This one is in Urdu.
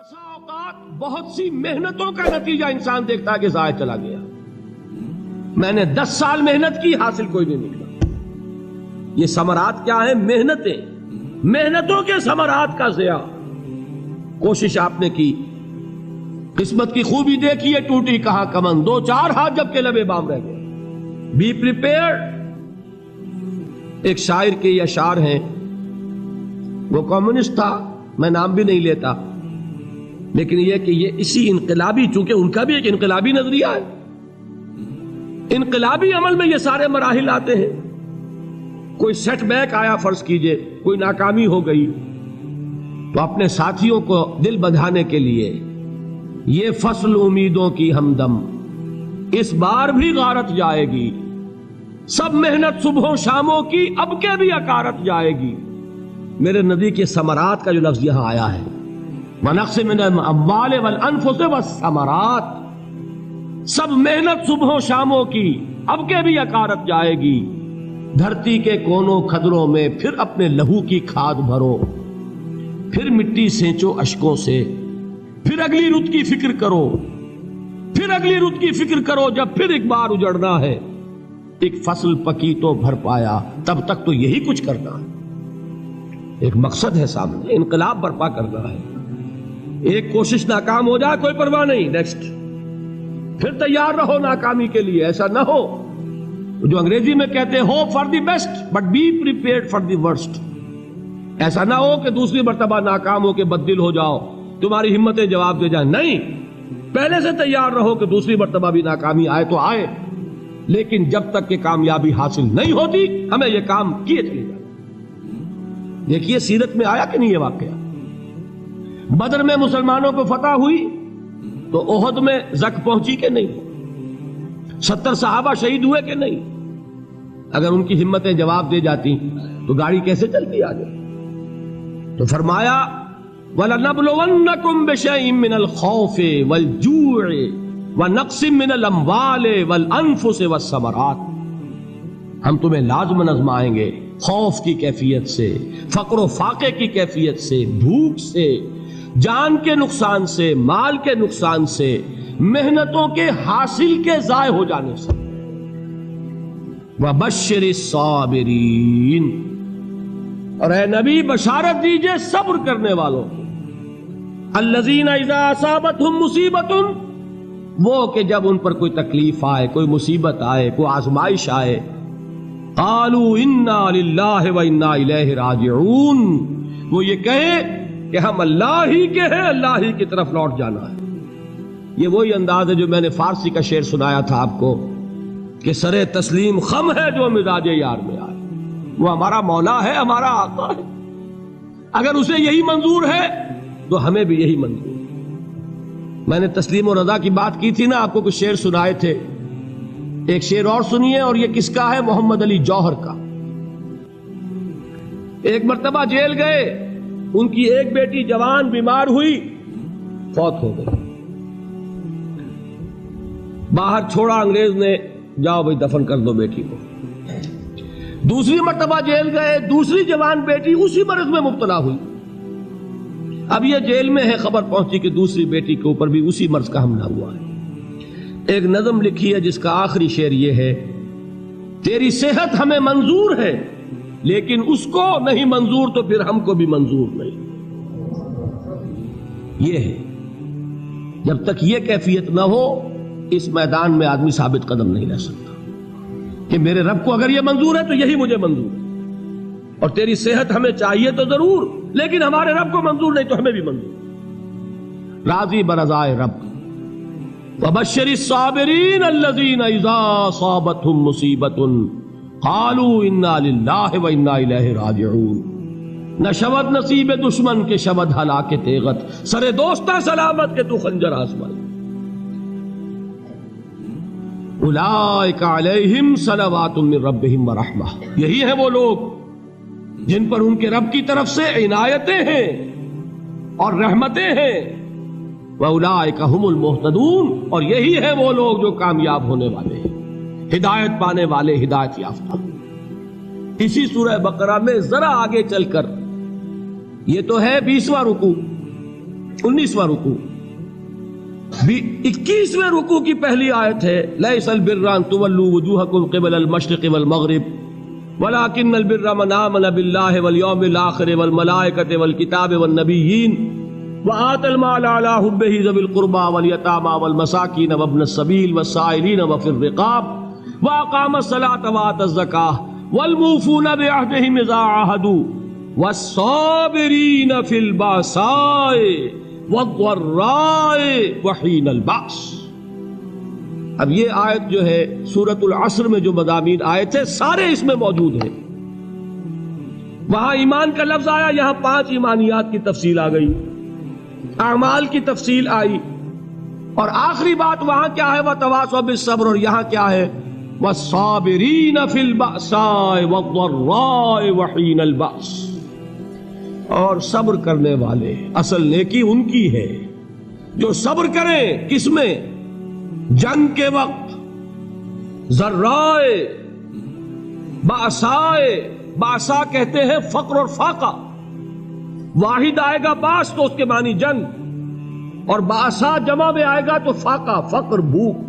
بسا اوقات بہت سی محنتوں کا نتیجہ انسان دیکھتا ہے کہ ضائع چلا گیا. میں نے 10 سال محنت کی، حاصل کوئی نہیں نکلا. یہ ثمرات کیا ہیں؟ محنتوں کے ثمرات کا ضیاع. کوشش آپ نے کی، قسمت کی خوبی دیکھی ہے، ٹوٹی کہاں کمن، 2-4 ہاتھ جب کے لبے بام رہ گئے. Be prepared. ایک شاعر کے یہ اشعار ہیں، وہ کمیونسٹ تھا، میں نام بھی نہیں لیتا، لیکن یہ کہ یہ اسی انقلابی، چونکہ ان کا بھی ایک انقلابی نظریہ ہے، انقلابی عمل میں یہ سارے مراحل آتے ہیں. کوئی سیٹ بیک آیا، فرض کیجئے کوئی ناکامی ہو گئی، تو اپنے ساتھیوں کو دل بندھانے کے لیے یہ فصل امیدوں کی ہمدم اس بار بھی غارت جائے گی، سب محنت صبحوں شاموں کی اب کے بھی اکارت جائے گی. میرے نبی کے ثمرات کا جو لفظ یہاں آیا ہے، وَنَقْصٍ مِّنَ الْأَمْوَالِ وَالْأَنفُسِ وَالثَّمَرَاتِ، سب محنت صبحوں شاموں کی اب کے بھی اکارت جائے گی. دھرتی کے کونوں کھدروں میں پھر اپنے لہو کی کھاد بھرو، پھر مٹی سینچو اشکوں سے، پھر اگلی رت کی فکر کرو، پھر اگلی رت کی فکر کرو. جب پھر ایک بار اجڑنا ہے، ایک فصل پکی تو بھر پایا، تب تک تو یہی کچھ کرنا ہے. ایک مقصد ہے سامنے، انقلاب برپا کرنا ہے. ایک کوشش ناکام ہو جائے کوئی پرواہ نہیں، نیکسٹ. پھر تیار رہو ناکامی کے لیے. ایسا نہ ہو جو انگریزی میں کہتے ہیں hope for the best but be prepared for the worst. ایسا نہ ہو کہ دوسری مرتبہ ناکام ہو کے بددل ہو جاؤ، تمہاری ہمتیں جواب دے جائیں. نہیں، پہلے سے تیار رہو کہ دوسری مرتبہ بھی ناکامی آئے تو آئے، لیکن جب تک کہ کامیابی حاصل نہیں ہوتی ہمیں یہ کام کیے چلے جائیں. دیکھیے سیرت میں آیا کہ نہیں یہ واقعہ؟ بدر میں مسلمانوں کو فتح ہوئی تو احد میں زک پہنچی کہ نہیں؟ 70 صحابہ شہید ہوئے کہ نہیں؟ اگر ان کی ہمتیں جواب دے جاتی تو گاڑی کیسے چلتی آگے؟ تو فرمایا وَلَنَبْلُوَنَّكُمْ بِشَيْءٍ مِّنَ الْخَوْفِ وَالْجُوعِ وَنَقْصٍ مِّنَ الْأَمْوَالِ وَالْأَنفُسِ وَالثَّمَرَاتِ. ہم تمہیں لازم آزمائیں گے، خوف کی کیفیت سے، فقر و فاقے کی کیفیت سے، بھوک سے، جان کے نقصان سے، مال کے نقصان سے، محنتوں کے حاصل کے ضائع ہو جانے سے. وَبَشِّرِ الصَّابِرِينَ، اور اے نبی بشارت دیجئے صبر کرنے والوں کو. الَّذِينَ إِذَا أَصَابَتْهُمْ مُصِيبَةٌ، وہ کہ جب ان پر کوئی تکلیف آئے، کوئی مصیبت آئے، کوئی آزمائش آئے، قالوا انا للہ وانا الیہ راجعون، وہ یہ کہیں کہ ہم اللہ ہی کے ہیں، اللہ ہی کی طرف لوٹ جانا ہے. یہ وہی انداز ہے جو میں نے فارسی کا شعر سنایا تھا آپ کو کہ سرے تسلیم خم ہے جو مزاج یار میں آئے. وہ ہمارا مولا ہے، ہمارا آقا ہے، اگر اسے یہی منظور ہے تو ہمیں بھی یہی منظور ہے. میں نے تسلیم و رضا کی بات کی تھی نا، آپ کو کچھ شعر سنائے تھے. ایک شعر اور سنیے، اور یہ کس کا ہے؟ محمد علی جوہر کا. ایک مرتبہ جیل گئے، ان کی ایک بیٹی جوان بیمار ہوئی، فوت ہو گئی. باہر چھوڑا انگریز نے، جاؤ بھائی دفن کر دو بیٹی کو. دوسری مرتبہ جیل گئے، دوسری جوان بیٹی اسی مرض میں مبتلا ہوئی. اب یہ جیل میں ہے، خبر پہنچی کہ دوسری بیٹی کے اوپر بھی اسی مرض کا حملہ ہوا ہے. ایک نظم لکھی ہے جس کا آخری شعر یہ ہے، تیری صحت ہمیں منظور ہے لیکن اس کو نہیں منظور تو پھر ہم کو بھی منظور نہیں. یہ ہے، جب تک یہ کیفیت نہ ہو اس میدان میں آدمی ثابت قدم نہیں رہ سکتا کہ میرے رب کو اگر یہ منظور ہے تو یہی مجھے منظور ہے، اور تیری صحت ہمیں چاہیے تو ضرور، لیکن ہمارے رب کو منظور نہیں تو ہمیں بھی منظور. راضی برضائے رب. وَبَشِّرِ الصَّابِرِينَ الَّذِينَ إِذَا أَصَابَتْهُمْ مُصِيبَةٌ قَالُوا إِنَّا لِلَّهِ وَإِنَّا إِلَيْهِ رَاجِعُونَ. نہ شود نصیب دشمن کے شود ہلاک تیغت، سر دوستہ سلامت کے تو خنجر آزمائی. اولئک علیہم صلوات من ربہم ورحمہ، یہی ہیں وہ لوگ جن پر ان کے رب کی طرف سے عنایتیں ہیں اور رحمتیں ہیں. وَأُولَٰئِكَ هُمُ الْمُهْتَدُونَ، اور یہی ہے وہ لوگ جو کامیاب ہونے والے ہیں، ہدایت پانے والے، ہدایت یافتہ. اسی سورہ بقرہ میں ذرا آگے چل کر، یہ تو ہے 20واں رکوع، 19واں رکوع. 21ویں رکوع کی پہلی آیت ہے لیس البر ان تولوا وجوہکم قبل المشرق والمغرب ولكن البر من آمن بالله واليوم الآخر والملائكة والكتاب والنبيين وآتى المال على حبه ذوي القربى واليتامى والمساكين وابن السبيل والسائلين وفي الرقاب وأقام الصلاة وآتى الزكاة والموفون بعهدهم إذا عاهدوا والصابرين في البأساء والضراء وحين البأس. اب یہ آیت جو ہے سورۃ العصر میں جو مضامین آئے تھے سارے اس میں موجود ہیں. وہاں ایمان کا لفظ آیا، یہاں 5 ایمانیات کی تفصیل آ گئی، اعمال کی تفصیل آئی، اور آخری بات وہاں کیا ہے وَتَوَاصَوْا بِالصَّبْرِ، اور یہاں کیا ہے وَالصَّابِرِينَ فِي الْبَأْسَاءِ وَالضَّرَّاءِ وَحِينَ الْبَأْسِ، اور صبر کرنے والے. اصل نیکی ان کی ہے جو صبر کریں. کس میں؟ جنگ کے وقت. ذرائے باسائے، باسا کہتے ہیں فقر اور فاقہ. واحد آئے گا باس تو اس کے معنی جنگ، اور باسا جمع میں آئے گا تو فاقہ، فقر، بھوک.